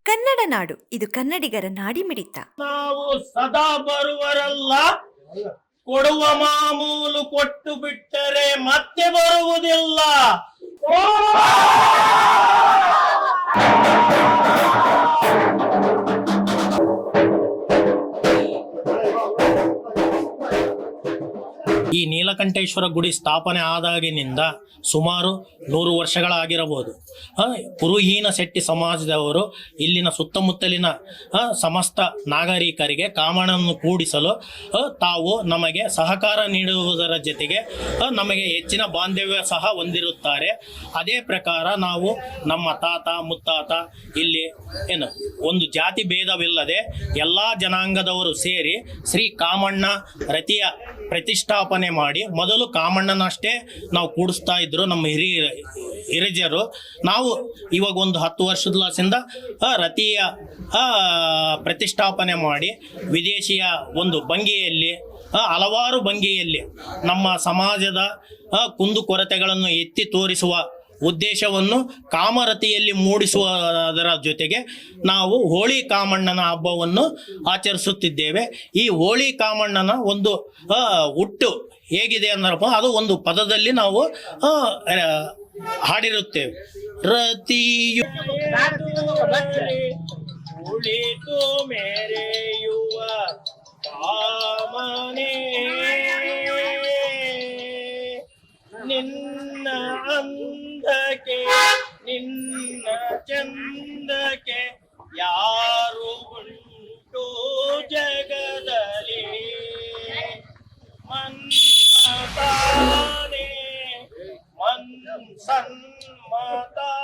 ಕನ್ನಡ ನಾಡು, ಇದು ಕನ್ನಡಿಗರ ನಾಡಿಮಿಡಿತ. ನಾವು ಸದಾ ಬರುವರಲ್ಲ, ಕೊಡುವ ಮಾಮೂಲು ಕೊಟ್ಟು ಬಿಟ್ಟರೆ ಮತ್ತೆ ಬರುವುದಿಲ್ಲ. ಈ ನೀಲಕಂಠೇಶ್ವರ ಗುಡಿ ಸ್ಥಾಪನೆ ಆದಾಗಿನಿಂದ ಸುಮಾರು 100 ವರ್ಷಗಳಾಗಿರಬಹುದು. ಕುರುಹೀನ ಶೆಟ್ಟಿ ಸಮಾಜದವರು ಇಲ್ಲಿನ ಸುತ್ತಮುತ್ತಲಿನ ಸಮಸ್ತ ನಾಗರಿಕರಿಗೆ ಕಾಮಣ್ಣನನ್ನು ಕೂಡಿಸಲು ತಾವು ನಮಗೆ ಸಹಕಾರ ನೀಡುವುದರ ಜೊತೆಗೆ ನಮಗೆ ಹೆಚ್ಚಿನ ಬಾಂಧವ್ಯ ಸಹ ಹೊಂದಿರುತ್ತಾರೆ. ಅದೇ ಪ್ರಕಾರ ನಾವು ನಮ್ಮ ತಾತ ಮುತ್ತಾತ ಇಲ್ಲಿ ಒಂದು ಜಾತಿ ಭೇದವಿಲ್ಲದೆ ಎಲ್ಲ ಜನಾಂಗದವರು ಸೇರಿ ಶ್ರೀ ಕಾಮಣ್ಣ ರತಿಯ ಪ್ರತಿಷ್ಠಾಪನೆ ಮಾಡಿ ಮೊದಲು ಕಾಮಣ್ಣನಷ್ಟೇ ನಾವು ಕೂಡಿಸ್ತಾ ಇದ್ರು ನಮ್ಮ ಹಿರಿಯರು. ನಾವು ಇವಾಗ ಒಂದು 10 ವರ್ಷದಿಂದ ರತಿಯ ಪ್ರತಿಷ್ಠಾಪನೆ ಮಾಡಿ ವಿದೇಶಿಯ ಒಂದು ಭಂಗಿಯಲ್ಲಿ ಹಲವಾರು ಭಂಗಿಯಲ್ಲಿ ನಮ್ಮ ಸಮಾಜದ ಕುಂದುಕೊರತೆಗಳನ್ನು ಎತ್ತಿ ತೋರಿಸುವ ಉದ್ದೇಶವನ್ನು ಕಾಮರತಿಯಲ್ಲಿ ಮೂಡಿಸುವುದರ ಜೊತೆಗೆ ನಾವು ಹೋಳಿ ಕಾಮಣ್ಣನ ಹಬ್ಬವನ್ನು ಆಚರಿಸುತ್ತಿದ್ದೇವೆ. ಈ ಹೋಳಿ ಕಾಮಣ್ಣನ ಒಂದು ಹುಟ್ಟು ಹೇಗಿದೆ ಅಂದ್ರಪ್ಪ, ಅದು ಒಂದು ಪದದಲ್ಲಿ ನಾವು ಹಾಡಿರುತ್ತೇವೆ. ರತಿಯು ಉಳಿತು ಮೆರೆಯುವ ಕಾಮನೇ, ನಿನ್ನ ಅಂದಕ್ಕೆ ನಿನ್ನ ಚಂದಕ್ಕೆ ಯಾರು ಉಂಟು ಜಗದಲ್ಲಿ, ಮನ್ಮತಾನೆ ಸನ್ಮತಾನೆ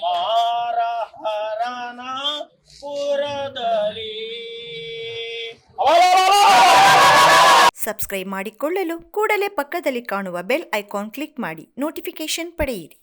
ಮಾರಹರನ ಪುರದಲ್ಲಿ. ಸಬ್ಸ್ಕ್ರೈಬ್ ಮಾಡಿಕೊಳ್ಳಲು ಕೂಡಲೇ ಪಕ್ಕದಲ್ಲಿ ಕಾಣುವ ಬೆಲ್ ಐಕಾನ್ ಕ್ಲಿಕ್ ಮಾಡಿ ನೋಟಿಫಿಕೇಶನ್ ಪಡೆಯಿರಿ.